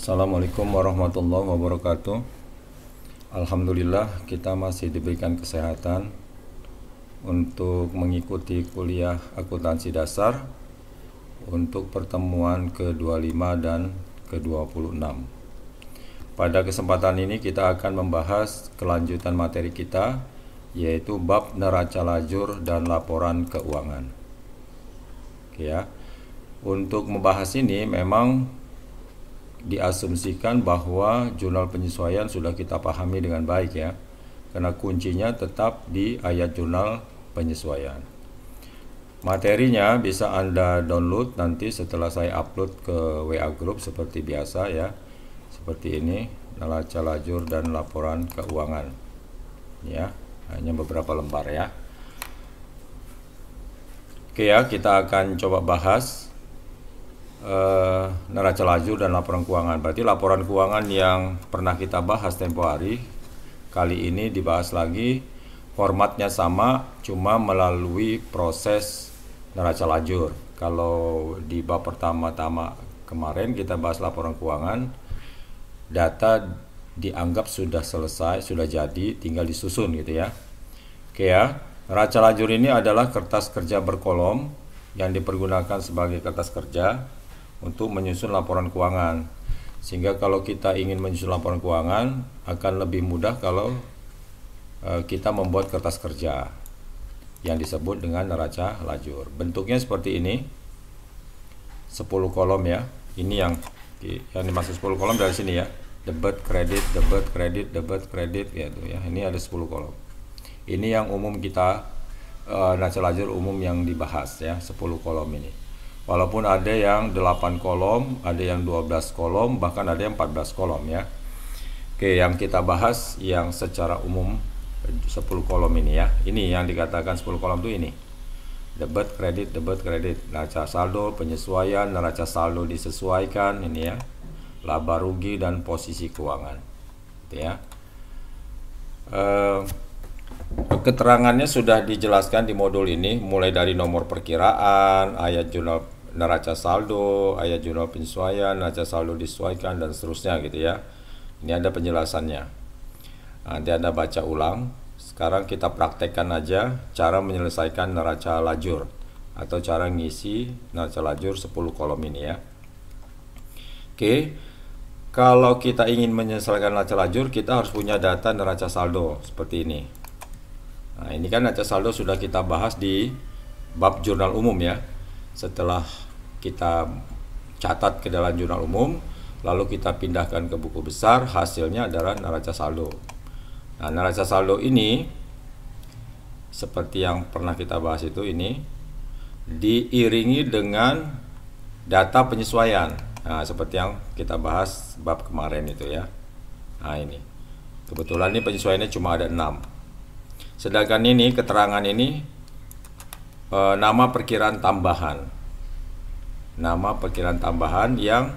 Assalamualaikum warahmatullahi wabarakatuh. Alhamdulillah kita masih diberikan kesehatan untuk mengikuti kuliah akuntansi dasar untuk pertemuan ke-25 dan ke-26. Pada kesempatan ini kita akan membahas kelanjutan materi kita, yaitu bab neraca lajur dan laporan keuangan. Oke ya. Untuk membahas ini memang diasumsikan bahwa jurnal penyesuaian sudah kita pahami dengan baik ya, karena kuncinya tetap di ayat jurnal penyesuaian. Materinya bisa Anda download nanti setelah saya upload ke WA Group seperti biasa ya, seperti ini, neraca lajur dan laporan keuangan ya, hanya beberapa lembar ya. Oke ya, kita akan coba bahas neraca lajur dan laporan keuangan. Berarti laporan keuangan yang pernah kita bahas tempo hari, kali ini dibahas lagi. Formatnya sama, cuma melalui proses neraca lajur. Kalau di bab pertama-tama kemarin kita bahas laporan keuangan, data dianggap sudah selesai, sudah jadi, tinggal disusun gitu ya. Oke ya, neraca lajur ini adalah kertas kerja berkolom yang dipergunakan sebagai kertas kerja untuk menyusun laporan keuangan. Sehingga kalau kita ingin menyusun laporan keuangan akan lebih mudah kalau kita membuat kertas kerja yang disebut dengan neraca lajur. Bentuknya seperti ini, 10 kolom ya. Ini yang dimaksud 10 kolom dari sini ya. Debit, kredit, debit, kredit, debit, kredit gitu ya. Ini ada 10 kolom. Ini yang umum kita neraca lajur umum yang dibahas ya, 10 kolom ini. Walaupun ada yang 8 kolom, ada yang 12 kolom, bahkan ada yang 14 kolom ya. Oke, yang kita bahas yang secara umum 10 kolom ini ya. Ini yang dikatakan 10 kolom itu ini. Debit, kredit, debit, kredit, neraca saldo, penyesuaian, neraca saldo disesuaikan ini ya. Laba rugi dan posisi keuangan. Gitu ya. Keterangannya sudah dijelaskan di modul ini, mulai dari nomor perkiraan, ayat jurnal neraca saldo, ayat jurnal penyesuaian, neraca saldo disesuaikan, dan seterusnya gitu ya. Ini ada penjelasannya. Nanti Anda baca ulang. Sekarang kita praktekkan aja cara menyelesaikan neraca lajur atau cara ngisi neraca lajur 10 kolom ini ya. Oke. Kalau kita ingin menyelesaikan neraca lajur, kita harus punya data neraca saldo seperti ini. Nah, ini kan neraca saldo sudah kita bahas di bab jurnal umum ya. Setelah kita catat ke dalam jurnal umum, lalu kita pindahkan ke buku besar, hasilnya adalah neraca saldo. Nah, neraca saldo ini seperti yang pernah kita bahas itu, ini diiringi dengan data penyesuaian. Nah, seperti yang kita bahas bab kemarin itu ya. Nah, ini kebetulan ini penyesuaiannya cuma ada 6. Sedangkan ini keterangan ini nama perkiraan tambahan. Nama perkiraan tambahan yang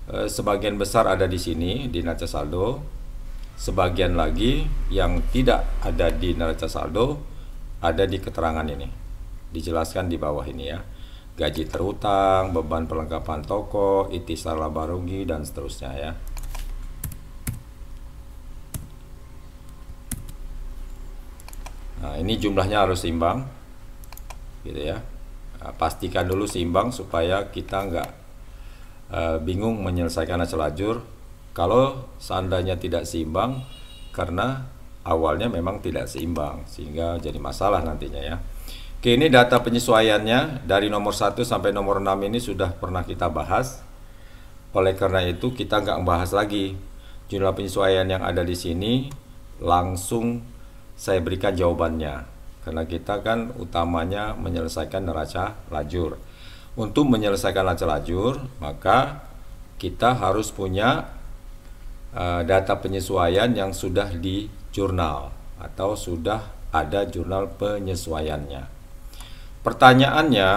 sebagian besar ada di sini di neraca saldo. Sebagian lagi yang tidak ada di neraca saldo ada di keterangan ini. Dijelaskan di bawah ini ya. Gaji terhutang, beban perlengkapan toko, ikhtisar laba rugi, dan seterusnya ya. Nah, ini jumlahnya harus seimbang gitu ya. Nah, pastikan dulu seimbang supaya kita nggak bingung menyelesaikan neraca lajur kalau seandainya tidak seimbang, karena awalnya memang tidak seimbang sehingga jadi masalah nantinya ya. Oke, ini data penyesuaiannya dari nomor 1 sampai nomor 6 ini sudah pernah kita bahas. Oleh karena itu kita nggak membahas lagi jumlah penyesuaian yang ada di sini, langsung saya berikan jawabannya, karena kita kan utamanya menyelesaikan neraca lajur. Untuk menyelesaikan neraca lajur, maka kita harus punya data penyesuaian yang sudah di jurnal atau sudah ada jurnal penyesuaiannya. Pertanyaannya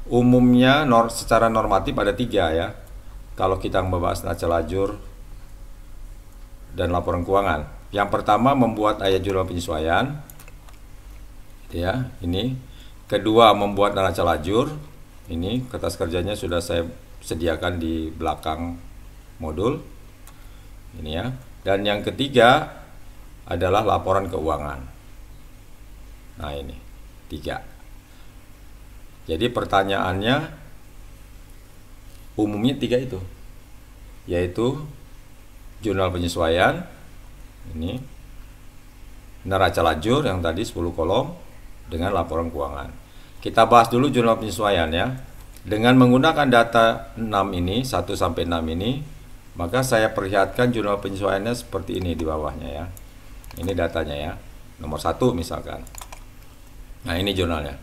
umumnya secara normatif ada 3 ya. Kalau kita membahas neraca lajur dan laporan keuangan. Yang pertama membuat ayat jurnal penyesuaian ya, ini. Kedua membuat neraca lajur. Ini kertas kerjanya sudah saya sediakan di belakang modul ini ya. Dan yang ketiga adalah laporan keuangan. Nah ini 3. Jadi pertanyaannya umumnya 3 itu, yaitu jurnal penyesuaian, ini neraca lajur yang tadi 10 kolom dengan laporan keuangan. Kita bahas dulu jurnal penyesuaian ya. Dengan menggunakan data 6 ini, 1 sampai 6 ini, maka saya perlihatkan jurnal penyesuaiannya seperti ini di bawahnya ya. Ini datanya ya. Nomor 1 misalkan. Nah, ini jurnalnya.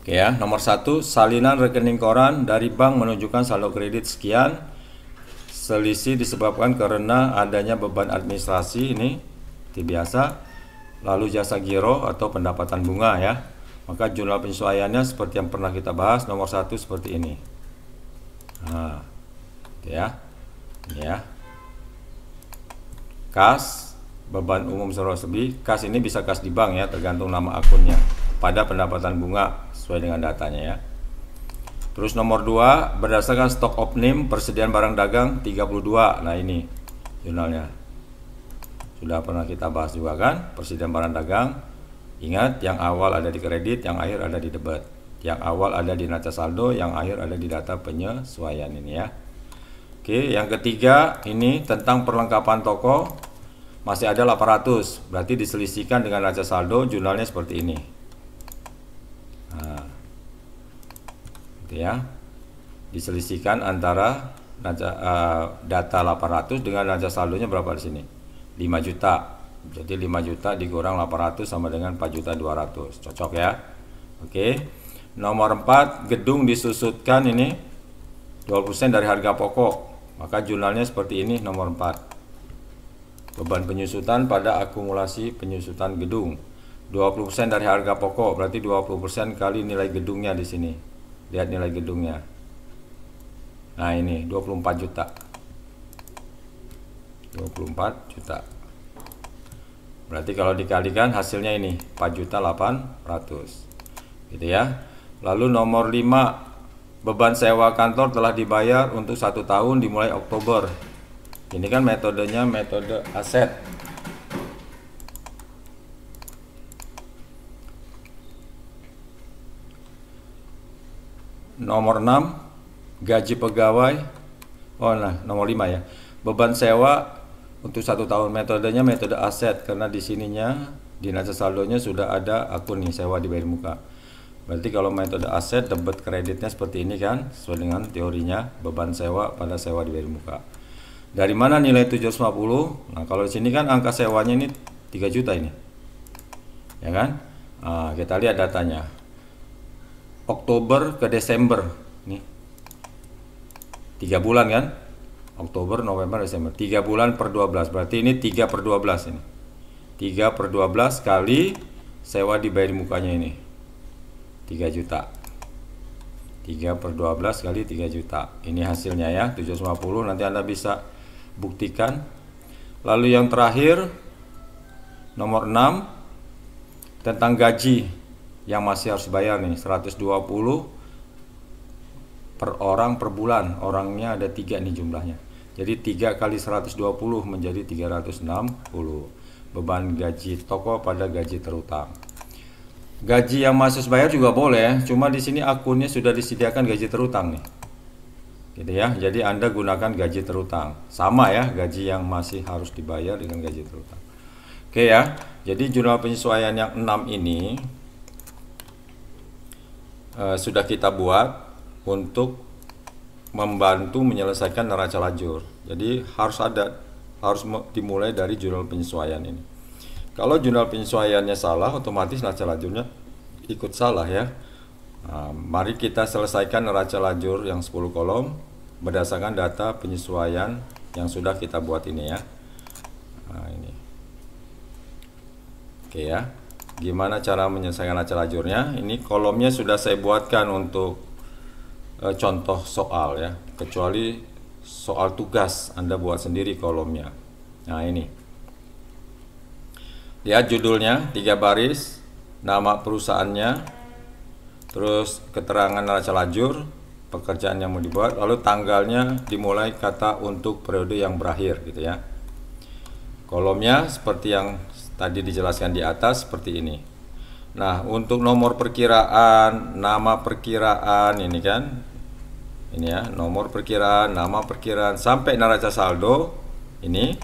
Oke ya, nomor 1, salinan rekening koran dari bank menunjukkan saldo kredit sekian. Selisih disebabkan karena adanya beban administrasi, ini seperti biasa. Lalu jasa giro atau pendapatan bunga ya. Maka jurnal penyesuaiannya seperti yang pernah kita bahas, nomor 1 seperti ini. Nah, gitu ya. Ini ya. Kas, beban umum seluruh lebih. Kas ini bisa kas di bank ya, tergantung nama akunnya. Pada pendapatan bunga sesuai dengan datanya ya. Terus nomor 2, berdasarkan stok opnim persediaan barang dagang 32. Nah, ini jurnalnya. Sudah pernah kita bahas juga kan, persediaan barang dagang. Ingat, yang awal ada di kredit, yang akhir ada di debit. Yang awal ada di neraca saldo, yang akhir ada di data penyesuaian ini ya. Oke, yang ketiga ini tentang perlengkapan toko masih ada 800. Berarti diselisihkan dengan neraca saldo, jurnalnya seperti ini. Nah, gitu ya. Diselisihkan antara data 800 dengan neraca saldonya berapa di sini? 5 juta. Jadi 5 juta dikurang 800 sama dengan 4.200.000. Cocok ya. Oke. Nomor 4, gedung disusutkan ini 20% dari harga pokok. Maka jurnalnya seperti ini nomor 4. Beban penyusutan pada akumulasi penyusutan gedung. 20% dari harga pokok, berarti 20% kali nilai gedungnya di sini. Lihat nilai gedungnya. Nah, ini 24 juta. 24 juta. Berarti kalau dikalikan hasilnya ini 4.800.000. Gitu ya. Lalu nomor 5, beban sewa kantor telah dibayar untuk 1 tahun dimulai Oktober. Ini kan metodenya metode aset. Nomor 6, gaji pegawai. Oh, nah, nomor 5 ya. Beban sewa untuk 1 tahun, metodenya metode aset karena di sininya di neraca saldonya sudah ada akun nih sewa dibayar muka. Berarti kalau metode aset debit kreditnya seperti ini kan, sesuai dengan teorinya beban sewa pada sewa dibayar muka. Dari mana nilai 750? Nah, kalau di sini kan angka sewanya ini 3 juta ini. Ya kan? Nah, kita lihat datanya. Oktober ke Desember nih. 3 bulan kan? Oktober, November, Desember. 3 bulan per 12. Berarti ini 3 per 12 ini. 3 per 12 kali sewa dibayar mukanya ini. 3 juta. 3 per 12 kali 3 juta. Ini hasilnya ya, 750. Nanti Anda bisa buktikan. Lalu yang terakhir, nomor 6, tentang gaji yang masih harus bayar nih, 120 per orang per bulan. Orangnya ada 3 nih jumlahnya. Jadi 3 kali 120 menjadi 360. Beban gaji toko pada gaji terutang. Gaji yang masih harus bayar juga boleh, cuma di sini akunnya sudah disediakan gaji terutang nih. Gitu ya. Jadi Anda gunakan gaji terutang. Sama ya, gaji yang masih harus dibayar dengan gaji terutang. Oke ya. Jadi jurnal penyesuaian yang 6 ini sudah kita buat untuk membantu menyelesaikan neraca lajur. Jadi harus dimulai dari jurnal penyesuaian ini. Kalau jurnal penyesuaiannya salah, otomatis neraca lajurnya ikut salah ya. Nah, mari kita selesaikan neraca lajur yang 10 kolom berdasarkan data penyesuaian yang sudah kita buat ini ya. Nah, ini. Oke ya. Gimana cara menyelesaikan neraca lajurnya? Ini kolomnya sudah saya buatkan untuk contoh soal ya, kecuali soal tugas Anda buat sendiri kolomnya. Nah, ini lihat judulnya 3 baris, nama perusahaannya, terus keterangan neraca lajur, pekerjaan yang mau dibuat, lalu tanggalnya dimulai kata untuk periode yang berakhir gitu ya. Kolomnya seperti yang tadi dijelaskan di atas seperti ini. Nah, untuk nomor perkiraan, nama perkiraan ini kan, ini ya, nomor perkiraan, nama perkiraan sampai neraca saldo ini,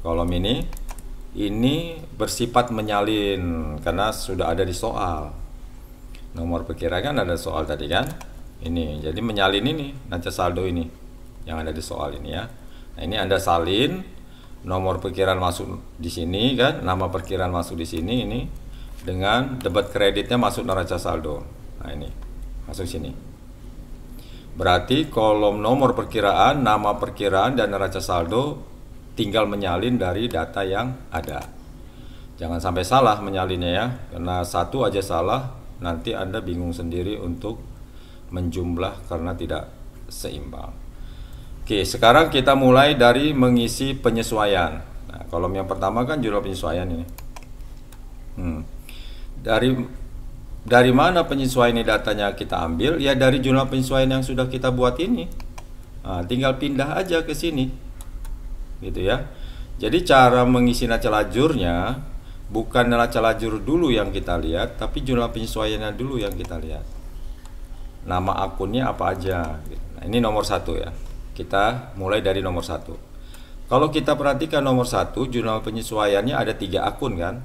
kolom ini bersifat menyalin karena sudah ada di soal. Nomor perkiraan kan ada soal tadi kan, ini jadi menyalin ini neraca saldo ini yang ada di soal ini ya. Nah, ini Anda salin nomor perkiraan masuk di sini kan, nama perkiraan masuk di sini ini dengan debit kreditnya masuk neraca saldo. Nah, ini masuk sini. Berarti kolom nomor perkiraan, nama perkiraan dan neraca saldo tinggal menyalin dari data yang ada. Jangan sampai salah menyalinnya ya, karena satu aja salah nanti Anda bingung sendiri untuk menjumlah karena tidak seimbang. Oke, sekarang kita mulai dari mengisi penyesuaian. Nah, kolom yang pertama kan jumlah penyesuaian ini. Dari mana penyesuaian ini datanya kita ambil? Ya dari jumlah penyesuaian yang sudah kita buat ini. Nah, tinggal pindah aja ke sini, gitu ya. Jadi cara mengisi neraca lajurnya bukan neraca lajur dulu yang kita lihat, tapi jumlah penyesuaiannya dulu yang kita lihat. Nama akunnya apa aja. Nah, ini nomor 1 ya. Kita mulai dari nomor 1. Kalau kita perhatikan nomor 1, jumlah penyesuaiannya ada 3 akun kan.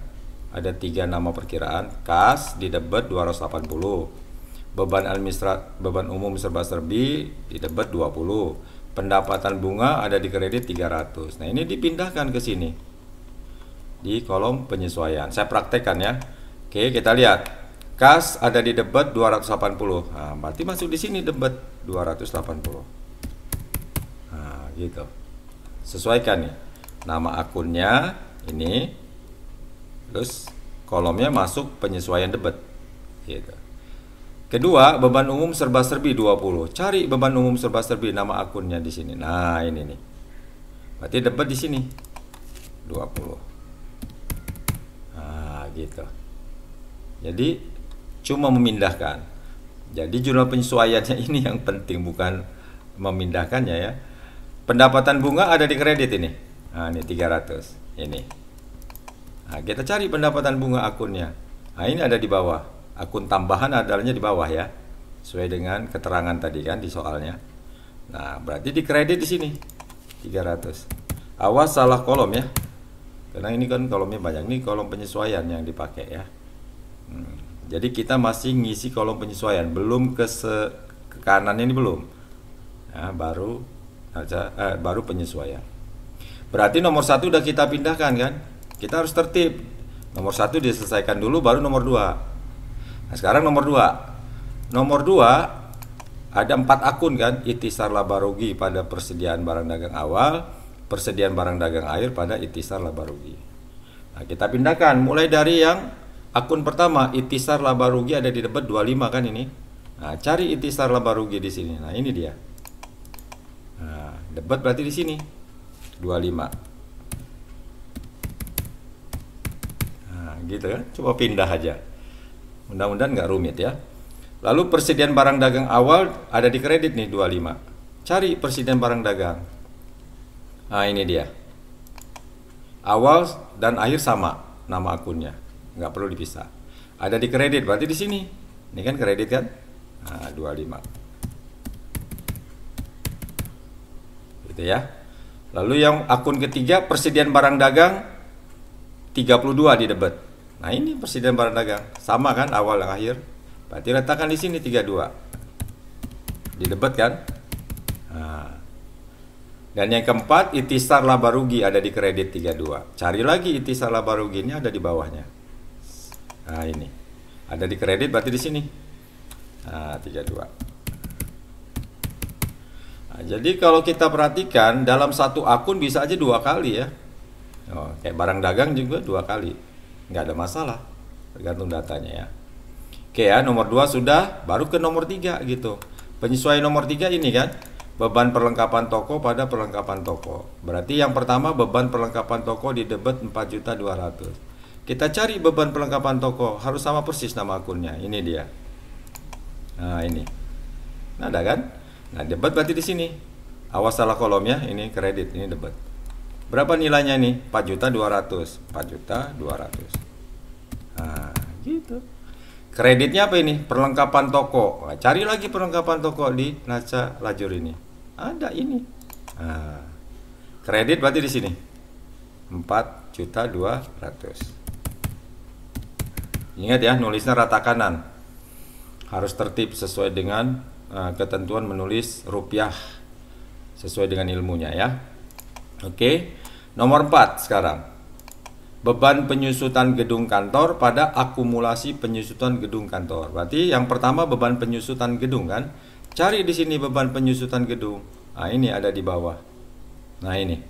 Ada 3 nama perkiraan. Kas di debit 280, beban umum serba-serbi di debit 20, pendapatan bunga ada di kredit 300. Nah, ini dipindahkan ke sini di kolom penyesuaian. Saya praktekkan ya. Oke, kita lihat. Kas ada di debit 280. Nah, berarti masuk di sini debit 280. Nah, gitu. Sesuaikan nih. Nama akunnya ini. Terus kolomnya masuk penyesuaian debit. Gitu. Kedua, beban umum serba-serbi 20. Cari beban umum serba-serbi, nama akunnya di sini. Nah, ini nih. Berarti debit di sini 20. Nah, gitu. Jadi cuma memindahkan. Jadi jumlah penyesuaiannya ini yang penting, bukan memindahkannya ya. Pendapatan bunga ada di kredit ini. Nah, ini 300. Ini. Nah, kita cari pendapatan bunga akunnya. Nah, ini ada di bawah. Akun tambahan adanya di bawah ya. Sesuai dengan keterangan tadi kan di soalnya. Nah, berarti di kredit di sini 300. Awas salah kolom ya. Karena ini kan kolomnya banyak. Ini kolom penyesuaian yang dipakai ya. Jadi kita masih ngisi kolom penyesuaian, belum ke kanan ini belum. Nah, baru penyesuaian. Berarti nomor 1 udah kita pindahkan kan? Kita harus tertib. Nomor 1 diselesaikan dulu, baru nomor 2. Nah, sekarang nomor 2. Nomor 2 ada 4 akun kan? Ikhtisar laba rugi pada persediaan barang dagang awal, persediaan barang dagang akhir pada ikhtisar laba rugi. Nah, kita pindahkan mulai dari yang akun pertama, ikhtisar laba rugi ada di debit 25 kan ini. Nah, cari ikhtisar laba rugi di sini. Nah, ini dia. Nah, debit berarti di sini 25. Gitu kan, coba pindah aja, mudah-mudahan nggak rumit ya. Lalu persediaan barang dagang awal ada di kredit nih 25. Cari persediaan barang dagang. Nah, ini dia, awal dan akhir sama nama akunnya, nggak perlu dipisah, ada di kredit berarti di sini. Ini kan kredit kan. Nah, 25 gitu ya. Lalu yang akun ketiga persediaan barang dagang 32 di debit. Nah, ini persediaan barang dagang sama kan, awal dan akhir. Berarti letakkan di sini 32 di debit kan. Nah, dan yang keempat ikhtisar laba rugi ada di kredit 32. Cari lagi ikhtisar laba rugi, ini ada di bawahnya. Nah, ini ada di kredit berarti di sini. Nah, 32. Nah, jadi kalau kita perhatikan dalam satu akun bisa aja 2 kali ya. Oh, kayak barang dagang juga 2 kali. Nggak ada masalah, tergantung datanya ya. Oke ya, nomor 2 sudah, baru ke nomor 3 gitu. Penyesuaian nomor 3 ini kan, beban perlengkapan toko pada perlengkapan toko. Berarti yang pertama beban perlengkapan toko di debit 4.200.000. Kita cari beban perlengkapan toko, harus sama persis nama akunnya. Ini dia. Nah, ini. Nah, ada kan? Nah, debit berarti di sini. Awas salah kolomnya, ini kredit, ini debit. Berapa nilainya nih? 4.200.000. 4.200.000. Nah, gitu. Kreditnya apa ini? Perlengkapan toko. Nah, cari lagi perlengkapan toko di neraca lajur ini. Ada ini. Nah, kredit berarti di sini. 4.200.000. Ingat ya, nulisnya rata kanan. Harus tertib sesuai dengan ketentuan menulis rupiah sesuai dengan ilmunya ya. Oke. Nomor 4 sekarang. Beban penyusutan gedung kantor pada akumulasi penyusutan gedung kantor. Berarti yang pertama beban penyusutan gedung kan? Cari di sini beban penyusutan gedung. Nah, ini ada di bawah. Nah, ini.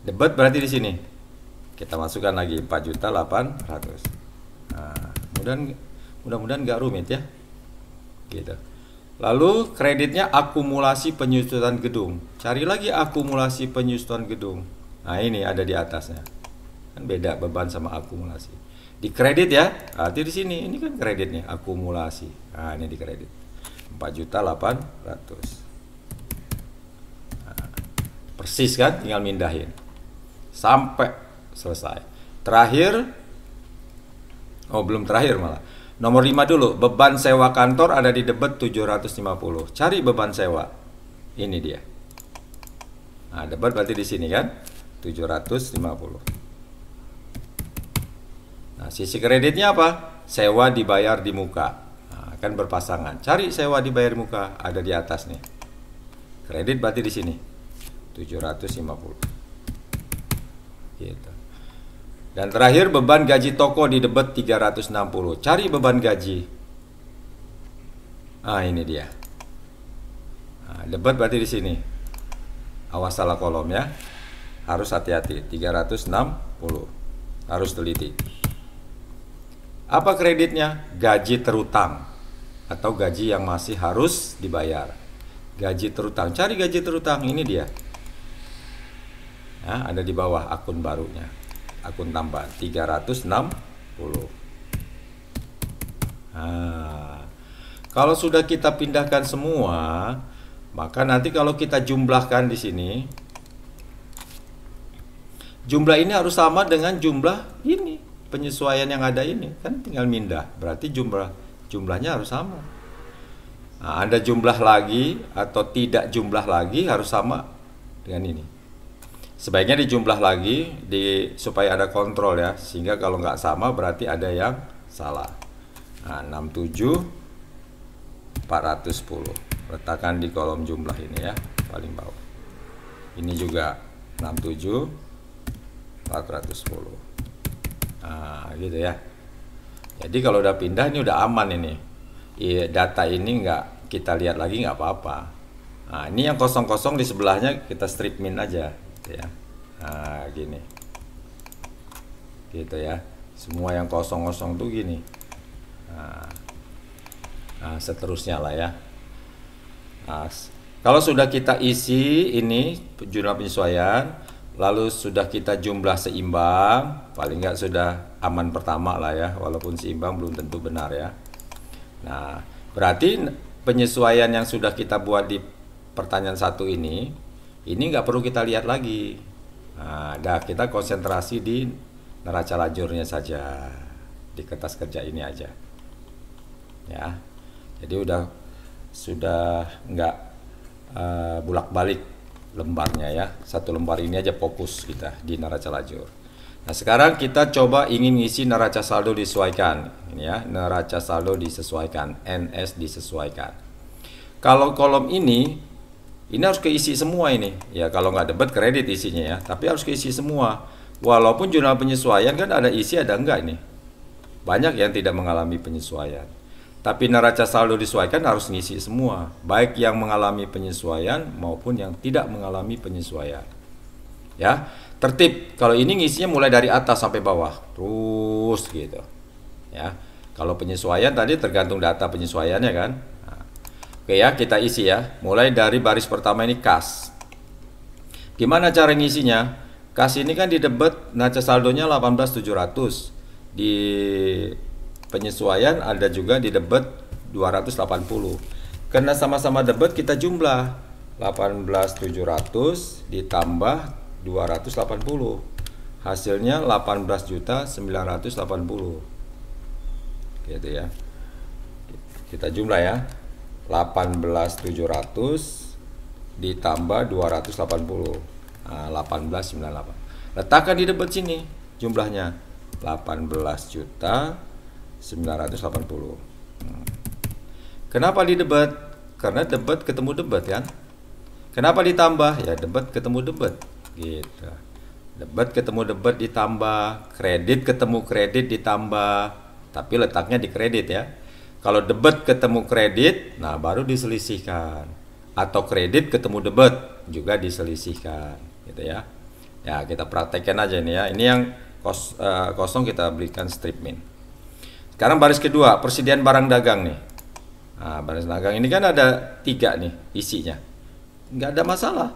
Debit berarti di sini. Kita masukkan lagi 4.800.000. Nah, mudah-mudahan nggak rumit ya. Gitu. Lalu kreditnya akumulasi penyusutan gedung. Cari lagi akumulasi penyusutan gedung. Nah, ini ada di atasnya. Kan beda beban sama akumulasi. Di kredit ya. Berarti di sini ini kan kreditnya akumulasi. Nah, ini di kredit. 4.800.000. Nah, persis kan, tinggal mindahin. Sampai selesai. Terakhir, belum terakhir malah. Nomor 5 dulu, beban sewa kantor ada di debit 750. Cari beban sewa. Ini dia. Nah, debit berarti di sini kan 750. Nah, sisi kreditnya apa? Sewa dibayar di muka. Nah, kan berpasangan. Cari sewa dibayar di muka, ada di atas nih. Kredit berarti di sini 750. Gitu. Dan terakhir beban gaji toko di debit 360. Cari beban gaji. Ah, ini dia. Nah, debit berarti di sini. Awas salah kolom ya. Harus hati-hati. 360. Harus teliti. Apa kreditnya? Gaji terutang atau gaji yang masih harus dibayar. Gaji terutang. Cari gaji terutang. Ini dia. Nah, ada di bawah akun barunya. Akun tambahan 360. Nah, kalau sudah kita pindahkan semua, maka nanti kalau kita jumlahkan di sini, jumlah ini harus sama dengan jumlah ini, penyesuaian yang ada ini, kan tinggal mindah. Berarti jumlahnya harus sama. Nah, ada jumlah lagi atau tidak jumlah lagi harus sama dengan ini. Sebaiknya dijumlah lagi supaya ada kontrol ya, sehingga kalau nggak sama berarti ada yang salah. Nah, 67.410. Letakkan di kolom jumlah ini ya, paling bawah. Ini juga 67.410. Nah, gitu ya. Jadi kalau udah pindah ini udah aman ini. Data ini nggak kita lihat lagi nggak apa-apa. Nah, ini yang kosong-kosong di sebelahnya kita strip min aja. Ya, nah gini, gitu ya. Semua yang kosong-kosong tuh gini. Nah, seterusnya lah ya. Nah, kalau sudah kita isi ini jumlah penyesuaian, lalu sudah kita jumlah seimbang, paling nggak sudah aman pertama lah ya, walaupun seimbang belum tentu benar ya. Nah, berarti penyesuaian yang sudah kita buat di pertanyaan 1 ini nggak perlu kita lihat lagi. Nah, kita konsentrasi di neraca lajurnya saja, di kertas kerja ini aja. Ya, jadi sudah nggak bolak-balik lembarnya ya. Satu lembar ini aja fokus kita di neraca lajur. Nah, sekarang kita coba ingin ngisi neraca saldo disesuaikan. Ini ya, neraca saldo disesuaikan, NS disesuaikan. Kalau kolom ini harus keisi semua ini. Ya, kalau nggak debit kredit isinya ya, tapi harus keisi semua. Walaupun jurnal penyesuaian kan ada isi ada enggak ini. Banyak yang tidak mengalami penyesuaian. Tapi neraca saldo disesuaikan harus ngisi semua, baik yang mengalami penyesuaian maupun yang tidak mengalami penyesuaian. Ya, tertib. Kalau ini ngisinya mulai dari atas sampai bawah, terus gitu. Ya. Kalau penyesuaian tadi tergantung data penyesuaiannya kan. Oke ya, kita isi ya. Mulai dari baris pertama ini kas. Gimana cara ngisinya? Kas ini kan di debit neraca saldonya 18.700. Di penyesuaian ada juga di debit 280. Karena sama-sama debit kita jumlah 18.700 ditambah 280. Hasilnya 18.980. Gitu ya. Kita jumlah ya. 18.700 ditambah 280. Nah, 18.98. Letakkan di debit sini jumlahnya 18.980. Kenapa di debit? Karena debit ketemu debit kan. Kenapa ditambah? Ya debit ketemu debit. Gitu. Debit ketemu debit ditambah, kredit ketemu kredit ditambah, tapi letaknya di kredit ya. Kalau debit ketemu kredit, nah baru diselisihkan. Atau kredit ketemu debit juga diselisihkan, gitu ya. Ya kita praktekkan aja ini ya. Ini yang kosong kita berikan strip min. Sekarang baris kedua, persediaan barang dagang nih. Nah, baris dagang ini kan ada 3 nih isinya. Nggak ada masalah.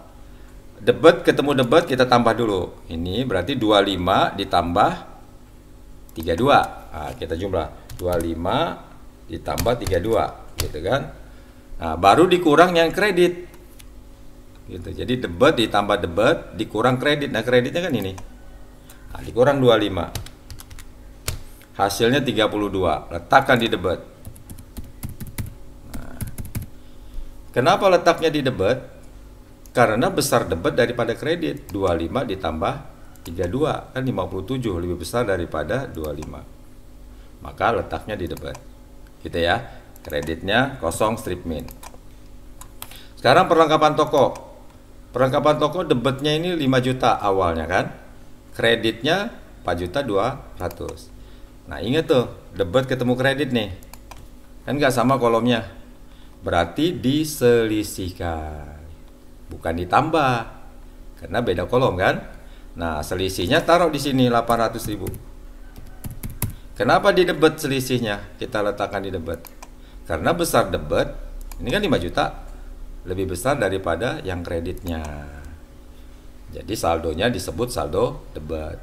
Debit ketemu debit kita tambah dulu. Ini berarti 25 ditambah 32. Nah, kita jumlah 25 ditambah 32, gitu kan. Nah, baru dikurang yang kredit. Gitu. Jadi debit ditambah debit dikurang kredit. Nah, kreditnya kan ini. Nah, dikurang 25. Hasilnya 32. Letakkan di debit. Nah, kenapa letaknya di debit? Karena besar debit daripada kredit. 25 ditambah 32 kan 57, lebih besar daripada 25. Maka letaknya di debit. Gitu ya. Kreditnya kosong strip min. Sekarang perlengkapan toko. Perlengkapan toko debitnya ini 5 juta awalnya kan. Kreditnya 4.200.000. Nah, ingat tuh, debit ketemu kredit nih. Kan nggak sama kolomnya. Berarti diselisihkan. Bukan ditambah, karena beda kolom kan. Nah, selisihnya taruh di sini 800.000. Kenapa di debit selisihnya kita letakkan di debit? Karena besar debit, ini kan 5 juta, lebih besar daripada yang kreditnya. Jadi saldonya disebut saldo debit,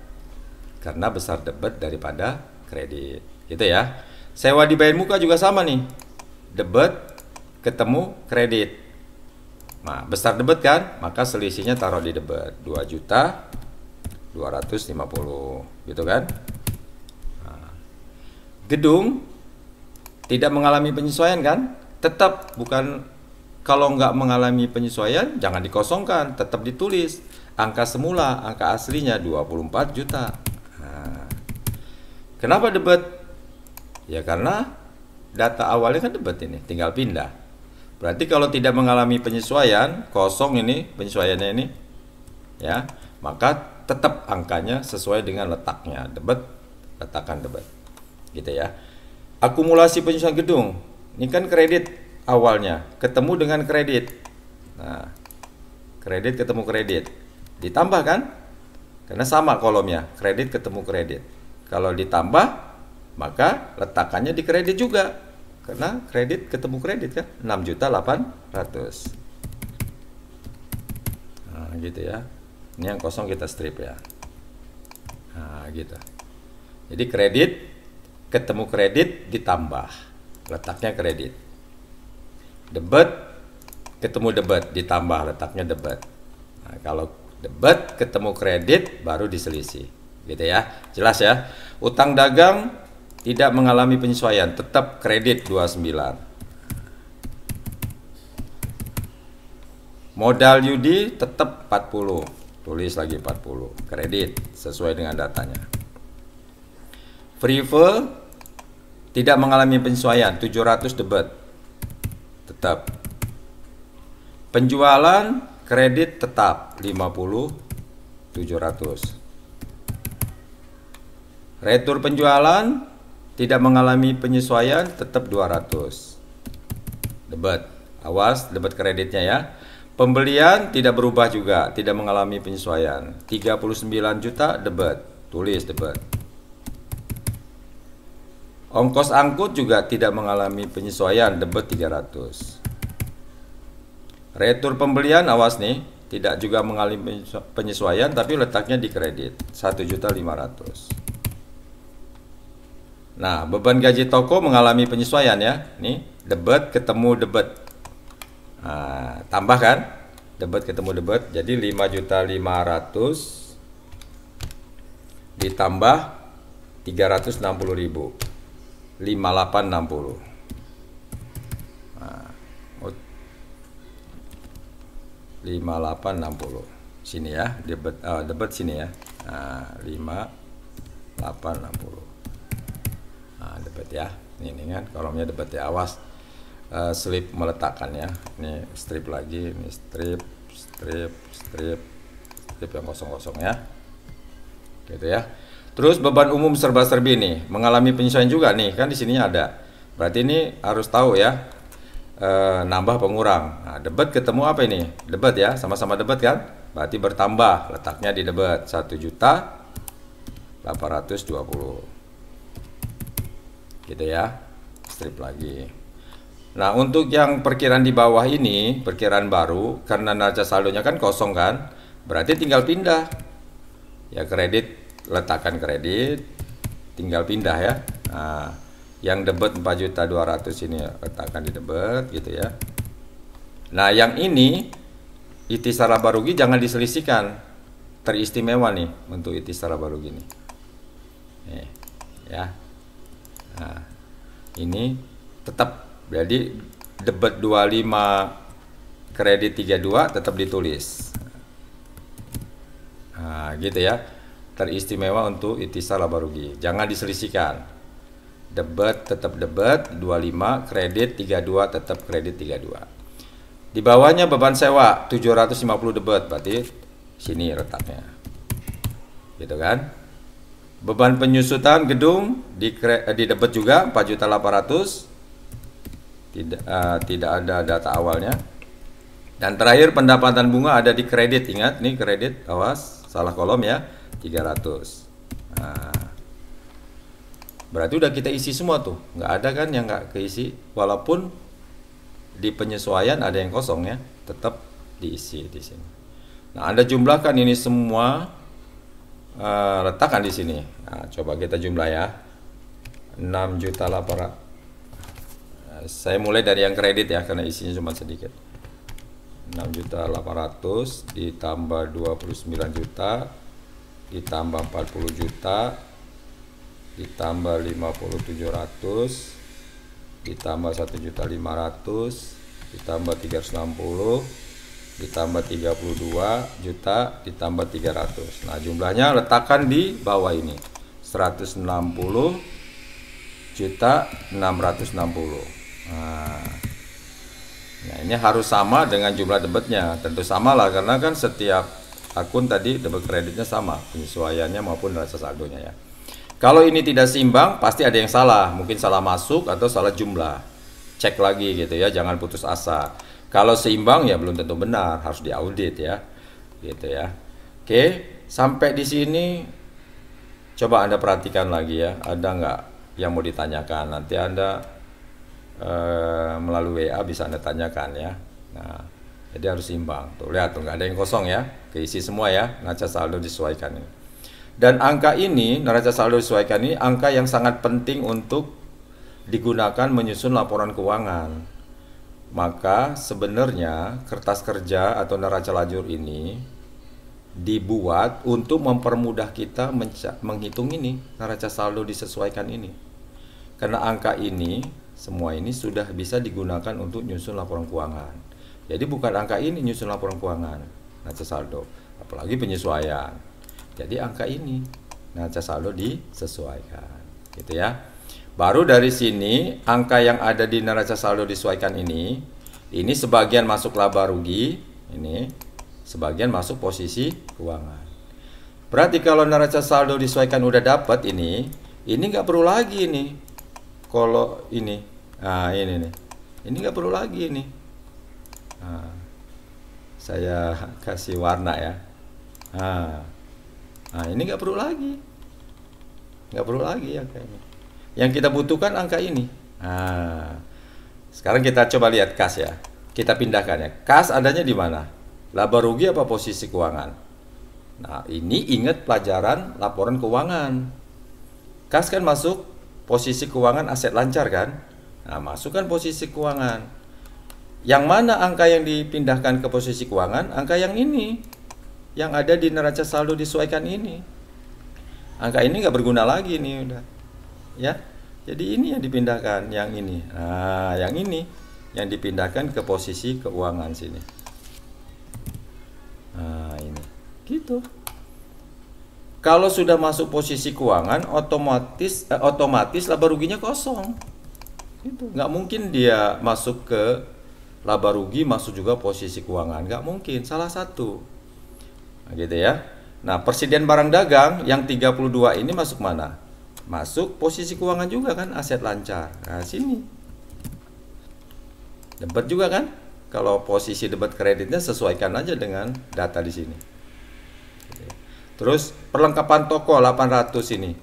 karena besar debit daripada kredit. Gitu ya. Sewa dibayar muka juga sama nih. Debit ketemu kredit. Nah, besar debit kan, maka selisihnya taruh di debit 2.250.000, gitu kan. Nah, gedung tidak mengalami penyesuaian kan, tetap bukan. Kalau nggak mengalami penyesuaian, jangan dikosongkan, tetap ditulis angka semula, angka aslinya 24 juta. Nah, kenapa debit? Ya karena data awalnya kan debit ini, tinggal pindah. Berarti kalau tidak mengalami penyesuaian, kosong ini penyesuaiannya ini, ya, maka tetap angkanya sesuai dengan letaknya, debit, letakkan debit, gitu ya. Akumulasi penyesuaian gedung, ini kan kredit awalnya, ketemu dengan kredit. Nah, kredit ketemu kredit, ditambah kan? Karena sama kolomnya, kredit ketemu kredit. Kalau ditambah, maka letakkannya di kredit juga. Karena kredit ketemu kredit kan 6.800.000. Nah, gitu ya. Ini yang kosong kita strip ya. Nah, gitu. Jadi kredit ketemu kredit ditambah. Letaknya kredit. Debit ketemu debit ditambah, letaknya debit. Nah, kalau debit ketemu kredit baru diselisih. Gitu ya. Jelas ya. Utang dagang tidak mengalami penyesuaian, tetap kredit 29. Modal judi tetap 40. Tulis lagi 40. Kredit sesuai dengan datanya. Free fall tidak mengalami penyesuaian, 700 debit. Tetap. Penjualan kredit tetap 50 700. Retur penjualan tidak mengalami penyesuaian, tetap 200. Debit. Awas debit kreditnya ya. Pembelian tidak berubah juga, tidak mengalami penyesuaian. 39 juta debit. Tulis debit. Ongkos angkut juga tidak mengalami penyesuaian, debit 300. Retur pembelian awas nih, tidak juga mengalami penyesuaian tapi letaknya di kredit 1.500.000. Nah, beban gaji toko mengalami penyesuaian ya. Nih, debit ketemu debit. Nah, tambah kan? Debit ketemu debit, jadi 5.500.000 ditambah 360.000, 5860. Nah, 5860 sini ya, debit sini ya. Nah, 5860. Nah, debit ya. Ini kan kolomnya debit ya. Awas slip meletakkan ya. Ini strip lagi, ini strip yang kosong-kosong ya. Gitu ya. Terus beban umum serba-serbi nih, mengalami penyesuaian juga nih, kan di sini ada. Berarti ini harus tahu ya. Nambah pengurang. Nah, debit ketemu apa ini? Debit ya, sama-sama debit kan? Berarti bertambah, letaknya di debit 1.820. Gitu ya. Strip lagi. Nah, untuk yang perkiraan di bawah ini, perkiraan baru, karena neraca saldonya kan kosong kan, berarti tinggal pindah. Ya, kredit, letakkan kredit, tinggal pindah ya. Nah, yang debit 4.200.000 ini letakkan di debit gitu ya. Nah, yang ini ikhtisar laba rugi jangan diselisihkan. Teristimewa nih untuk ikhtisar laba rugi nih. Nih, ya. Nah, ini tetap jadi debit 25, kredit 32 tetap ditulis. Nah, gitu ya. Teristimewa untuk ikhtisar laba rugi. Jangan diselisihkan. Debit tetap debit 25, kredit 32 tetap kredit 32. Di bawahnya beban sewa 750 debit, berarti sini letaknya. Gitu kan? Beban penyusutan gedung di debit juga 4.800.000. Tidak ada data awalnya. Dan terakhir pendapatan bunga ada di kredit. Ingat nih kredit, awas salah kolom ya, 300. Nah, berarti udah kita isi semua tuh, nggak ada kan yang nggak keisi. Walaupun di penyesuaian ada yang kosong ya, tetap diisi di sini. Nah, Anda jumlahkan ini semua, letakkan di sini. Nah, coba kita jumlah ya, 6.800.000. Saya mulai dari yang kredit ya, karena isinya cuma sedikit. 6.800.000 ditambah 29 juta, ditambah 40 juta, ditambah 50.700, ditambah 1.500.000, ditambah 360, ditambah 32 juta, ditambah 300. Nah, jumlahnya letakkan di bawah ini. 160.660. Nah, ini harus sama dengan jumlah debitnya. Tentu sama lah, karena kan setiap akun tadi debit kreditnya sama penyesuaiannya maupun neraca saldonya ya. Kalau ini tidak seimbang, pasti ada yang salah. Mungkin salah masuk atau salah jumlah. Cek lagi gitu ya, jangan putus asa. Kalau seimbang ya belum tentu benar, harus diaudit ya. Gitu ya. Oke, sampai di sini coba Anda perhatikan lagi ya. Ada nggak yang mau ditanyakan? Nanti Anda melalui WA bisa Anda tanyakan ya. Nah, jadi harus seimbang. Tuh lihat tuh, nggak ada yang kosong ya, keisi semua ya. Neraca saldo disesuaikan ini. Dan angka ini, neraca saldo disesuaikan ini, angka yang sangat penting untuk digunakan menyusun laporan keuangan. Maka sebenarnya kertas kerja atau neraca lajur ini dibuat untuk mempermudah kita menghitung ini, neraca saldo disesuaikan ini. Karena angka ini semua ini sudah bisa digunakan untuk nyusun laporan keuangan. Jadi bukan angka ini nyusun laporan keuangan, neraca saldo, apalagi penyesuaian. Jadi angka ini neraca saldo disesuaikan, gitu ya. Baru dari sini angka yang ada di neraca saldo disesuaikan ini sebagian masuk laba rugi, ini sebagian masuk posisi keuangan. Berarti kalau neraca saldo disesuaikan udah dapat ini nggak perlu lagi nih. Kalau ini, nah ini nih, ini nggak perlu lagi ini. Nah, saya kasih warna ya. Nah ini nggak perlu lagi, ya kayaknya. Yang kita butuhkan angka ini. Nah, sekarang kita coba lihat kas ya. Kita pindahkan ya. Kas adanya di mana? Laba rugi apa posisi keuangan? Nah ini ingat pelajaran laporan keuangan. Kas kan masuk posisi keuangan aset lancar kan? Nah, masukkan posisi keuangan. Yang mana angka yang dipindahkan ke posisi keuangan? Angka yang ini, yang ada di neraca saldo disesuaikan ini. Angka ini nggak berguna lagi nih udah, ya. Jadi ini yang dipindahkan, yang ini. Nah, yang ini yang dipindahkan ke posisi keuangan sini. Nah, ini, gitu. Kalau sudah masuk posisi keuangan, otomatis laba ruginya kosong. Gitu. Nggak mungkin dia masuk ke laba rugi masuk juga posisi keuangan, nggak mungkin, salah satu. Nah, gitu ya. Nah, persediaan barang dagang yang 32 ini masuk mana? Masuk posisi keuangan juga kan, aset lancar. Nah, sini. Debit juga kan? Kalau posisi debit kreditnya sesuaikan aja dengan data di sini. Terus perlengkapan toko 800 ini.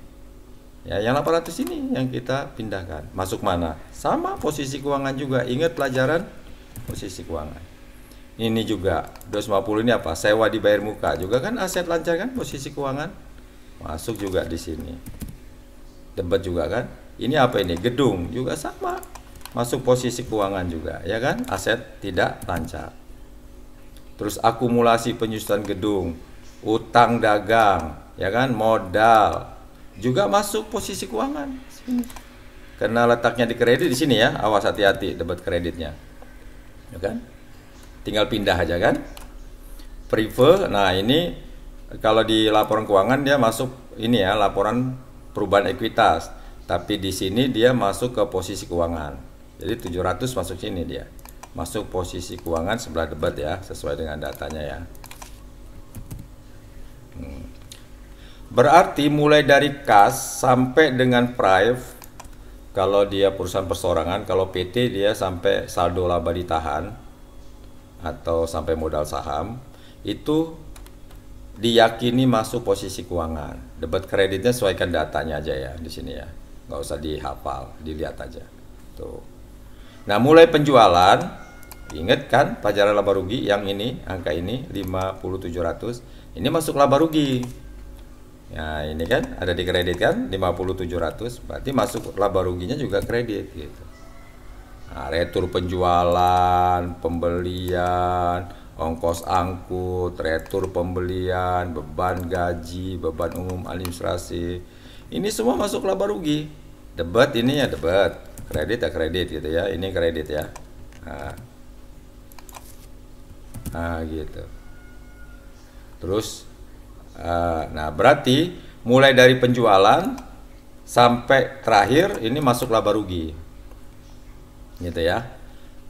Ya, yang 800 ini yang kita pindahkan. Masuk mana? Sama posisi keuangan juga. Ingat pelajaran posisi keuangan. Ini juga 250 ini apa? Sewa dibayar muka juga kan aset lancar kan, posisi keuangan. Masuk juga di sini. Debat juga kan? Ini apa ini? Gedung juga sama. Masuk posisi keuangan juga, ya kan? Aset tidak lancar. Terus akumulasi penyusunan gedung, utang dagang, ya kan? Modal juga masuk posisi keuangan. Sini. Karena letaknya di kredit di sini ya. Awas hati-hati debat kreditnya. Ya kan? Tinggal pindah aja kan. Prive, nah ini kalau di laporan keuangan dia masuk ini ya, laporan perubahan ekuitas. Tapi di sini dia masuk ke posisi keuangan. Jadi 700 masuk sini dia. Masuk posisi keuangan sebelah debat ya, sesuai dengan datanya ya. Berarti mulai dari kas sampai dengan prive, kalau dia perusahaan perseorangan, kalau PT dia sampai saldo laba ditahan atau sampai modal saham, itu diyakini masuk posisi keuangan. Debit kreditnya sesuaikan datanya aja ya di sini ya, nggak usah dihafal, dilihat aja. Tuh. Nah, mulai penjualan, ingat kan pelajaran laba rugi yang ini, angka ini 50.700, ini masuk laba rugi. Nah, ini kan ada di kredit kan 50.700, berarti masuk laba ruginya juga kredit gitu. Nah, retur penjualan, pembelian, ongkos angkut, retur pembelian, beban gaji, beban umum administrasi. Ini semua masuk laba rugi. Debit ini ya debit, kredit ya kredit gitu ya. Ini kredit ya. Nah gitu. Terus, nah berarti mulai dari penjualan sampai terakhir ini masuk laba rugi. Gitu ya.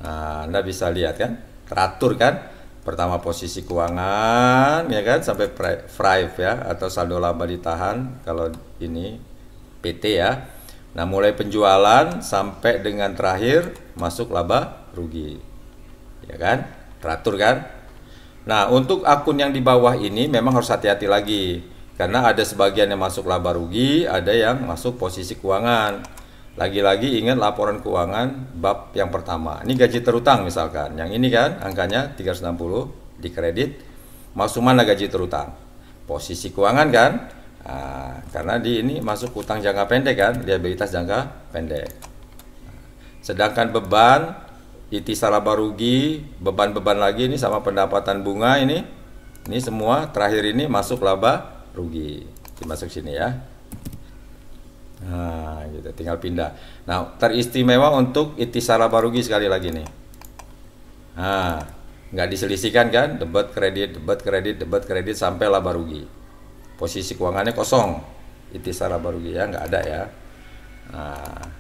Nah, Anda bisa lihat kan, teratur kan. Pertama posisi keuangan ya kan sampai prive ya atau saldo laba ditahan kalau ini PT ya. Nah, mulai penjualan sampai dengan terakhir masuk laba rugi. Ya kan? Teratur kan? Nah, untuk akun yang di bawah ini memang harus hati-hati lagi karena ada sebagian yang masuk laba rugi, ada yang masuk posisi keuangan. Lagi-lagi ingat laporan keuangan bab yang pertama. Ini gaji terutang misalkan. Yang ini kan angkanya 360 di kredit. Masuk mana gaji terutang? Posisi keuangan kan? Nah, karena di ini masuk utang jangka pendek kan, liabilitas jangka pendek. Sedangkan beban, itisar laba rugi, beban-beban lagi ini sama pendapatan bunga ini semua terakhir ini masuk laba rugi. Dimasuk sini ya. Nah, gitu, tinggal pindah. Nah, teristimewa untuk itisar laba rugi sekali lagi nih. Nah, nggak diselisihkan kan? Debit kredit, debit kredit, debit kredit sampai laba rugi. Posisi keuangannya kosong. Itisar laba rugi ya, nggak ada ya. Nah,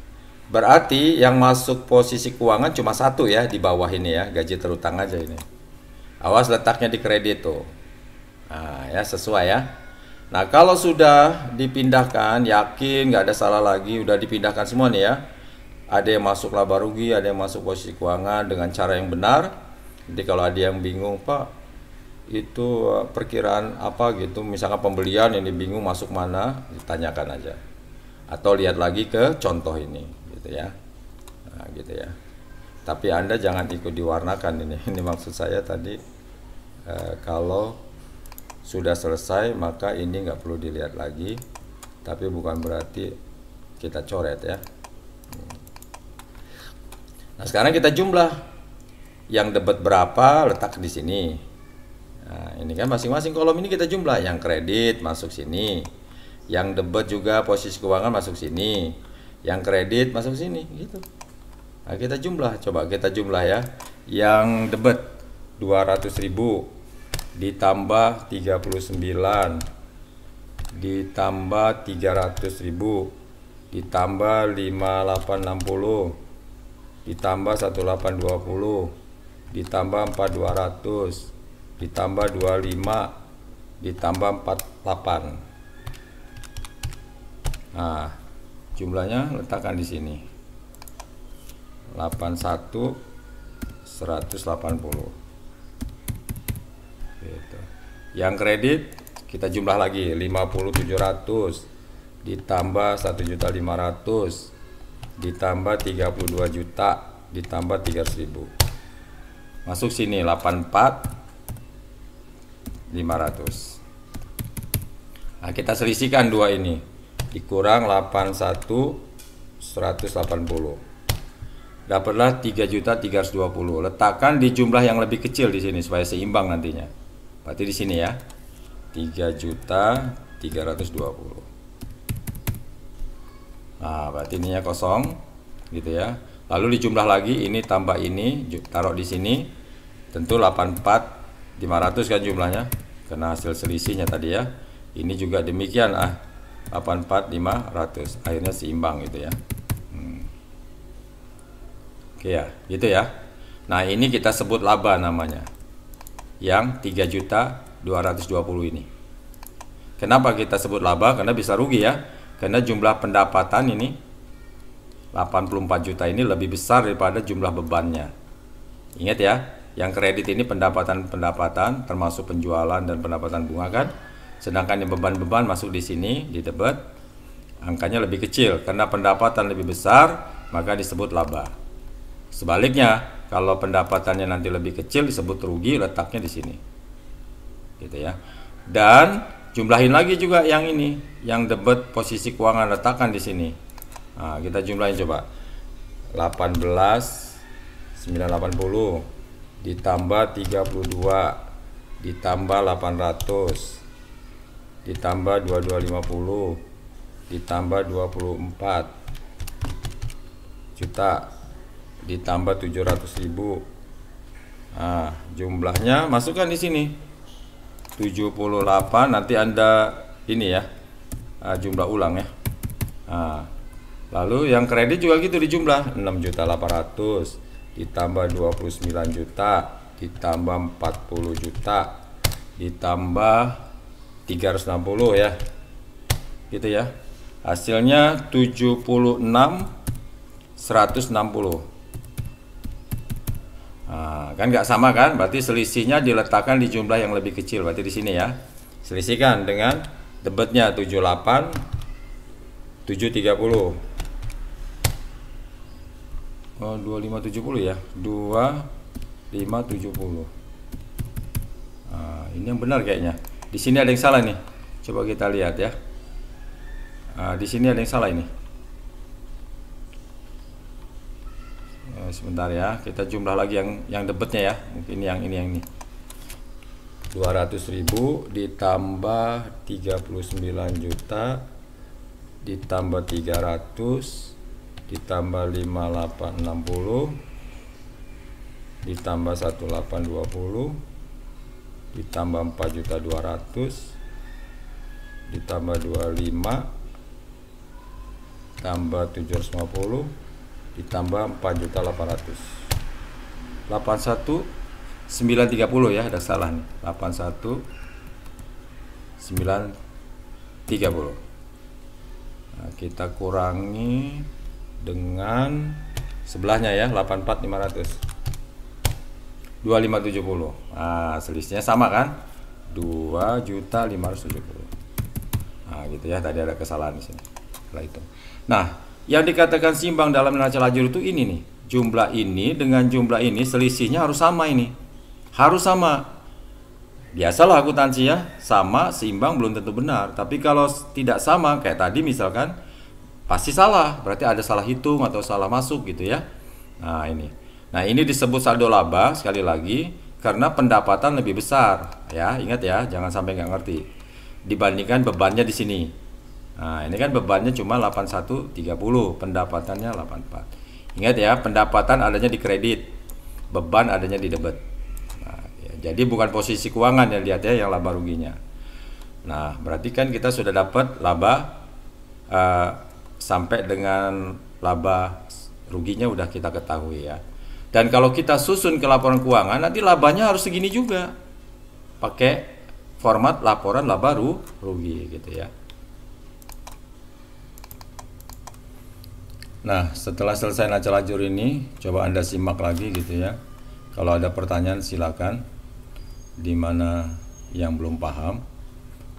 berarti yang masuk posisi keuangan cuma satu ya di bawah ini ya, gaji terutang aja ini. Awas letaknya di kredit tuh. Nah, ya sesuai ya. Nah, kalau sudah dipindahkan, yakin nggak ada salah lagi, udah dipindahkan semua nih ya. Ada yang masuk laba rugi, ada yang masuk posisi keuangan dengan cara yang benar. Jadi kalau ada yang bingung, Pak, itu perkiraan apa gitu, misalkan pembelian yang bingung masuk mana, ditanyakan aja. Atau lihat lagi ke contoh ini, gitu ya. Nah, gitu ya. Tapi Anda jangan ikut diwarnakan ini. Ini maksud saya tadi, kalau sudah selesai maka ini nggak perlu dilihat lagi, tapi bukan berarti kita coret ya. Nah, sekarang kita jumlah yang debit berapa, letak di sini. Nah, ini kan masing-masing kolom ini kita jumlah. Yang kredit masuk sini, yang debit juga posisi keuangan masuk sini, yang kredit masuk sini, gitu. Nah, kita jumlah, coba kita jumlah ya. Yang debit 200.000 ditambah 39 ditambah 300.000 ditambah 5860 ditambah 1820 ditambah 4200 ditambah 25 ditambah 48. Nah, jumlahnya letakkan di sini. 81.180. Gitu. Yang kredit kita jumlah lagi 50.700 ditambah 1.500.000 ditambah 32 juta ditambah 300.000. Masuk sini 84.500. Nah, kita selisihkan dua ini. Dikurang 81.180. Dapatlah 3.320. Letakkan di jumlah yang lebih kecil di sini supaya seimbang nantinya. Berarti di sini ya. 3.320. Nah, berarti ininya kosong gitu ya. Lalu dijumlah lagi, ini tambah ini, taruh di sini. Tentu 84.500 kan jumlahnya karena hasil selisihnya tadi ya. Ini juga demikian 84.500. Akhirnya seimbang gitu ya. Oke ya, gitu ya. Nah, ini kita sebut laba namanya. Yang 3.220 ini. Kenapa kita sebut laba? Karena bisa rugi ya. Karena jumlah pendapatan ini 84 juta ini lebih besar daripada jumlah bebannya. Ingat ya, yang kredit ini pendapatan termasuk penjualan dan pendapatan bunga kan. Sedangkan yang beban-beban masuk di sini di debit, angkanya lebih kecil karena pendapatan lebih besar, maka disebut laba. Sebaliknya, kalau pendapatannya nanti lebih kecil disebut rugi, letaknya di sini. Gitu ya. Dan jumlahin lagi juga yang ini, yang debit posisi keuangan letakkan di sini. Nah, kita jumlahin coba. 18.980 ditambah 32 ditambah 800 ditambah 2250 ditambah 24 juta ditambah 700.000. Nah, jumlahnya masukkan di sini 78. Nanti Anda ini ya, jumlah ulang ya. Nah, lalu yang kredit juga gitu dijumlah 6.800 ditambah 29 juta ditambah 40 juta ditambah 360 ya. Gitu ya. Hasilnya 76.160. Nah, kan nggak sama kan? Berarti selisihnya diletakkan di jumlah yang lebih kecil. Berarti di sini ya. Selisihkan dengan debitnya 78 730. Oh, 2570 ya. 2570. Nah, ini yang benar kayaknya. Di sini ada yang salah nih. Coba kita lihat ya. Nah, di sini ada yang salah ini. Sebentar ya, kita jumlah lagi yang debitnya ya. Mungkin yang ini 200.000 ditambah 39 juta ditambah 300 ditambah 5860 ditambah 1820 ditambah 4.200 ditambah 25 tambah 750 ditambah 4.800. 81.930 ya, ada salah nih. 81.930. Nah, kita kurangi dengan sebelahnya ya, 84.500. 2570. Nah, selisihnya sama kan? 2.570. Nah, gitu ya, tadi ada kesalahan di sini. Setelah itu. Nah, yang dikatakan seimbang dalam neraca lajur itu ini nih. Jumlah ini dengan jumlah ini selisihnya harus sama ini. Harus sama. Biasalah akuntansi ya, sama, seimbang belum tentu benar. Tapi kalau tidak sama kayak tadi misalkan pasti salah. Berarti ada salah hitung atau salah masuk gitu ya. Nah, ini. Nah, ini disebut saldo laba sekali lagi karena pendapatan lebih besar ya. Ingat ya, jangan sampai nggak ngerti. Dibandingkan bebannya di sini. Nah, ini kan bebannya cuma 8130, pendapatannya 84. Ingat ya, pendapatan adanya di kredit, beban adanya di debit. Nah, ya, jadi bukan posisi keuangan ya, lihat ya yang laba ruginya. Nah, berarti kan kita sudah dapat laba sampai dengan laba ruginya udah kita ketahui ya. Dan kalau kita susun ke laporan keuangan, nanti labanya harus segini juga. Pakai format laporan laba rugi gitu ya. Nah, setelah selesai neraca lajur ini, coba Anda simak lagi gitu ya. Kalau ada pertanyaan silakan. Di mana yang belum paham.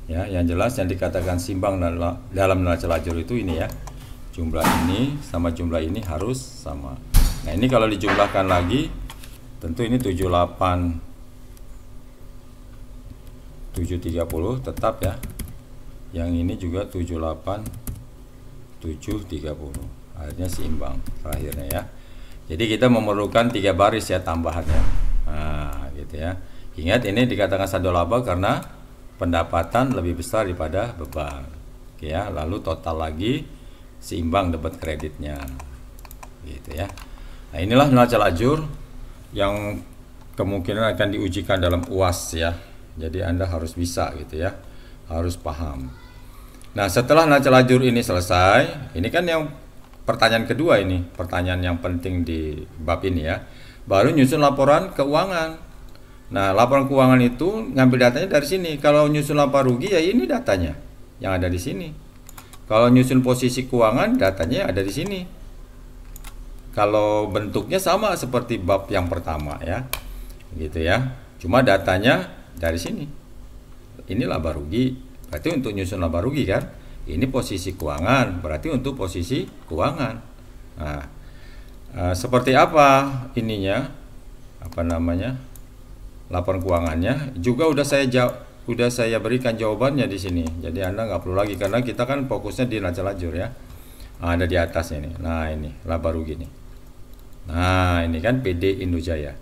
Ya, yang jelas yang dikatakan simbang dalam neraca lajur itu ini ya. Jumlah ini sama jumlah ini harus sama. Nah, ini kalau dijumlahkan lagi, tentu ini 730 tetap ya. Yang ini juga 730. Akhirnya seimbang terakhirnya ya. Jadi kita memerlukan 3 baris ya tambahannya. Nah, gitu ya. Ingat ini dikatakan saldo laba karena pendapatan lebih besar daripada beban. Oke ya, lalu total lagi seimbang debit kreditnya. Gitu ya. Nah, inilah neraca lajur yang kemungkinan akan diujikan dalam UAS ya. Jadi Anda harus bisa gitu ya. Harus paham. Nah, setelah neraca lajur ini selesai, ini kan yang pertanyaan kedua ini, pertanyaan yang penting di bab ini ya. Baru nyusun laporan keuangan. Nah, laporan keuangan itu ngambil datanya dari sini. Kalau nyusun laba rugi ya ini datanya yang ada di sini. Kalau nyusun posisi keuangan datanya ada di sini. Kalau bentuknya sama seperti bab yang pertama ya. Gitu ya. Cuma datanya dari sini. Ini laba rugi. Berarti untuk nyusun laba rugi kan. Ini posisi keuangan, berarti untuk posisi keuangan. Nah, seperti apa ininya? Apa namanya? Laporan keuangannya juga udah saya berikan jawabannya di sini. Jadi Anda nggak perlu lagi karena kita kan fokusnya di neraca lajur ya. Nah, ada di atasnya nih. Nah, ini laba rugi nih. Nah, ini kan PD Indojaya.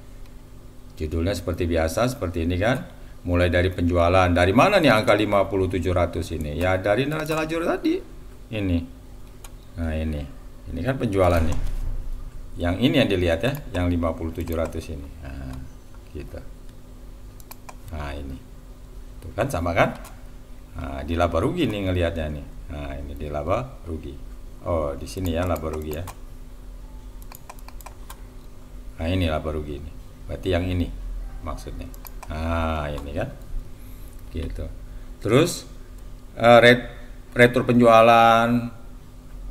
Judulnya seperti biasa, seperti ini kan. Mulai dari penjualan, dari mana nih angka 50.700 ini? Ya dari neraca lajur tadi. Ini. Nah, ini kan penjualan nih. Yang ini yang dilihat ya, yang 50.700 ini. Nah, gitu. Nah, ini. Tuh kan sama kan? Nah, di laba rugi nih ngelihatnya nih. Nah, ini di laba rugi. Oh, di sini ya laba rugi ya. Nah, ini laba rugi ini. Berarti yang ini maksudnya. Nah, ini kan gitu. Terus retur penjualan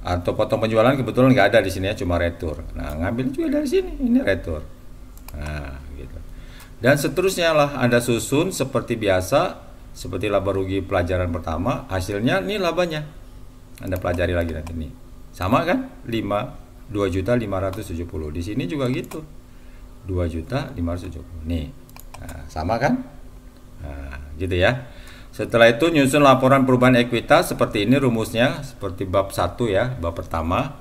atau potong penjualan kebetulan nggak ada di sini ya, cuma retur. Nah, ngambil juga dari sini, ini retur. Nah, gitu. Dan seterusnya lah Anda susun seperti biasa, seperti laba rugi pelajaran pertama, hasilnya ini labanya. Anda pelajari lagi nanti nih. Sama kan? 2.570. Di sini juga gitu. 2.570. Nih. Nah, sama kan? Nah, gitu ya. Setelah itu nyusun laporan perubahan ekuitas seperti ini rumusnya, seperti bab 1 ya, bab pertama.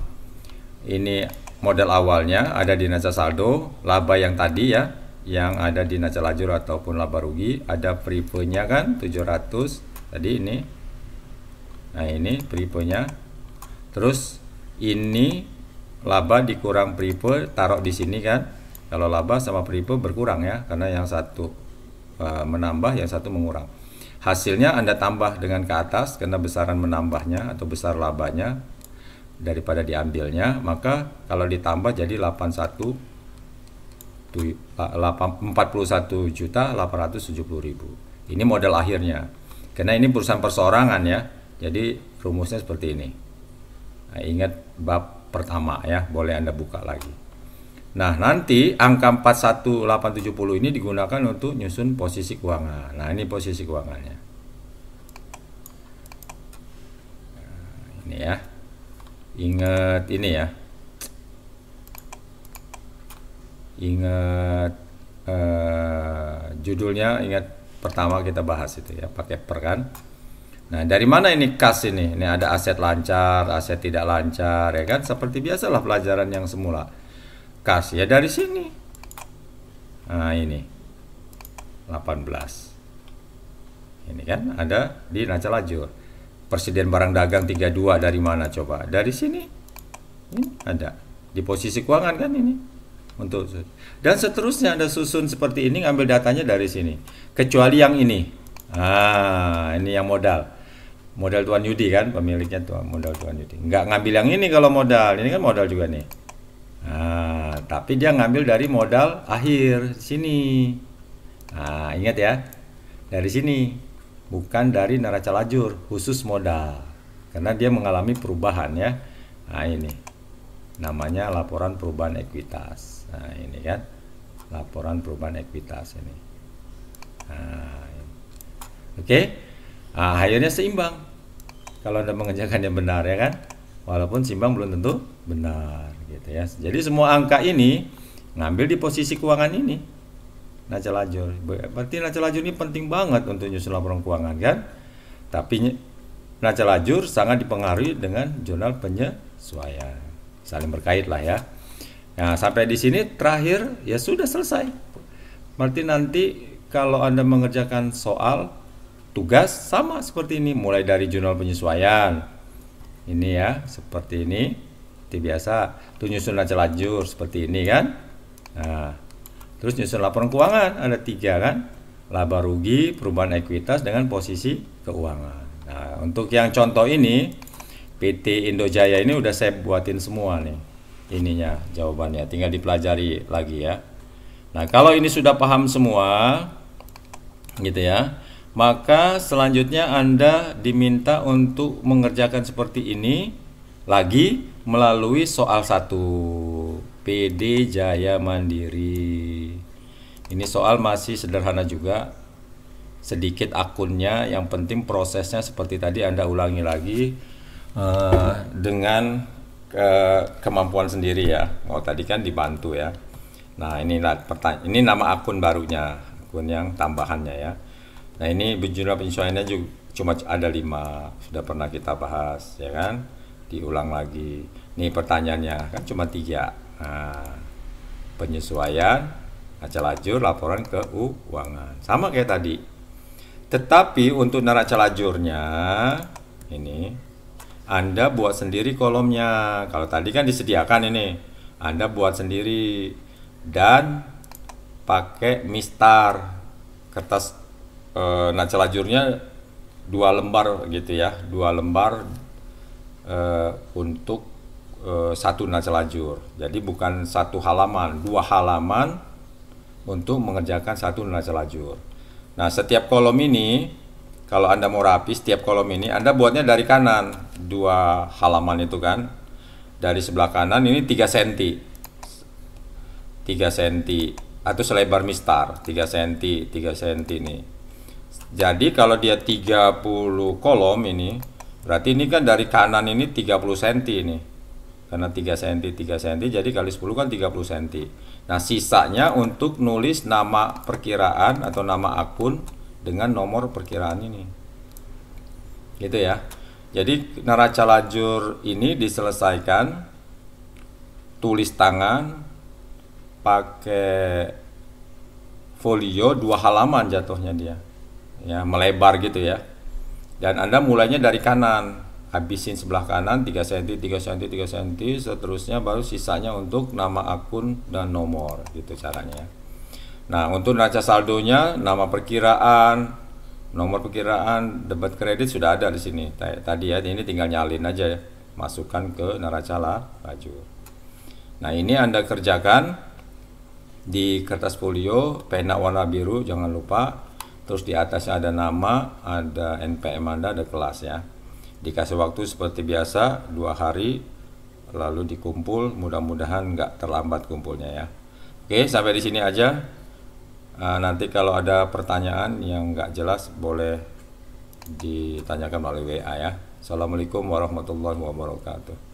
Ini model awalnya ada di neraca saldo, laba yang tadi ya, yang ada di neraca lajur ataupun laba rugi, ada prepenya kan 700 tadi ini. Nah, ini prepenya. Terus ini laba dikurang prepe taruh di sini kan. Kalau laba sama prepe berkurang ya, karena yang satu menambah, yang satu mengurang. Hasilnya Anda tambah dengan ke atas karena besaran menambahnya atau besar labanya daripada diambilnya, maka kalau ditambah jadi 41.870.000. Ini model akhirnya. Karena ini perusahaan perseorangan ya. Jadi rumusnya seperti ini. Nah, ingat bab pertama ya, boleh Anda buka lagi. Nah, nanti angka 41.870 ini digunakan untuk nyusun posisi keuangan. Nah, ini posisi keuangannya. Nah, ini ya. Ingat ini ya. Ingat judulnya, ingat pertama kita bahas itu ya, pakai per kan. Nah, dari mana ini kas ini? Ini ada aset lancar, aset tidak lancar ya kan, seperti biasalah pelajaran yang semula. kas ya dari sini. Nah, ini 18. Ini kan ada di neraca lajur. Persediaan barang dagang 32 dari mana coba? Dari sini. Ini ada di posisi keuangan kan ini. Untuk dan seterusnya ada susun seperti ini, ngambil datanya dari sini. Kecuali yang ini. Ini yang modal. Modal Tuan Yudi kan, pemiliknya modal Tuan Yudi. Nggak ngambil yang ini kalau modal. Ini kan modal juga nih. Tapi dia ngambil dari modal akhir sini. Ingat ya. Dari sini. Bukan dari neraca lajur khusus modal. Karena dia mengalami perubahan ya. Ini. Namanya laporan perubahan ekuitas. Ini kan. Laporan perubahan ekuitas ini. Oke. Akhirnya seimbang. Kalau Anda mengerjakan yang benar ya kan. Walaupun seimbang belum tentu benar gitu ya. Jadi semua angka ini ngambil di posisi keuangan ini. Neraca lajur. Berarti neraca lajur ini penting banget untuk nyusun laporan keuangan kan. Tapi neraca lajur sangat dipengaruhi dengan jurnal penyesuaian. Saling berkait lah ya. Nah, sampai di sini terakhir ya sudah selesai. Berarti nanti kalau Anda mengerjakan soal tugas sama seperti ini, mulai dari jurnal penyesuaian. Ini ya, seperti ini. Seperti biasa, tuh nyusun neraca lajur seperti ini kan. Nah, terus nyusun laporan keuangan ada 3 kan. Laba rugi, perubahan ekuitas dengan posisi keuangan. Nah, untuk yang contoh ini PT Indojaya ini udah saya buatin semua nih. Ininya jawabannya, tinggal dipelajari lagi ya. Nah, kalau ini sudah paham semua gitu ya, maka selanjutnya Anda diminta untuk mengerjakan seperti ini lagi melalui soal 1 PD Jaya Mandiri. Ini soal masih sederhana juga, sedikit akunnya, yang penting prosesnya seperti tadi Anda ulangi lagi dengan kemampuan sendiri ya. Tadi kan dibantu ya. Nah, ini nama akun barunya, akun yang tambahannya ya. Nah, ini jurnal penyesuaiannya juga cuma ada 5, sudah pernah kita bahas ya kan. Diulang lagi. Nih pertanyaannya kan cuma 3. Penyesuaian, neraca lajur, laporan keuangan. Sama kayak tadi. Tetapi untuk neraca lajurnya ini Anda buat sendiri kolomnya. Kalau tadi kan disediakan ini, Anda buat sendiri dan pakai mistar kertas neraca lajurnya 2 lembar gitu ya, 2 lembar untuk 1 neraca lajur. Jadi bukan 1 halaman, 2 halaman untuk mengerjakan 1 neraca lajur. Nah, setiap kolom ini kalau Anda mau rapi, setiap kolom ini Anda buatnya dari kanan, 2 halaman itu kan. Dari sebelah kanan ini 3 cm. 3 cm atau selebar mistar, 3 cm, 3 cm ini. Jadi kalau dia 30 kolom ini, berarti ini kan dari kanan ini 30 cm ini. Karena 3 cm, 3 cm, jadi kali 10 kan 30 cm. Nah, sisanya untuk nulis nama perkiraan atau nama akun dengan nomor perkiraan ini. Gitu ya. Jadi neraca lajur ini diselesaikan tulis tangan pakai folio 2 halaman jatuhnya dia. Ya, melebar gitu ya. Dan Anda mulainya dari kanan, habisin sebelah kanan 3 cm, 3 cm, 3 cm, seterusnya baru sisanya untuk nama akun dan nomor, gitu caranya. Nah, untuk neraca saldonya, nama perkiraan, nomor perkiraan, debit kredit sudah ada di sini. Tadi ya, ini tinggal nyalin aja ya, masukkan ke neraca lajur. Nah, ini Anda kerjakan di kertas folio, pena warna biru jangan lupa. Terus di atasnya ada nama, ada NPM Anda, ada kelas ya. Dikasih waktu seperti biasa 2 hari, lalu dikumpul. Mudah-mudahan nggak terlambat kumpulnya ya. Oke, sampai di sini aja. Nanti kalau ada pertanyaan yang nggak jelas boleh ditanyakan melalui WA ya. Assalamualaikum warahmatullahi wabarakatuh.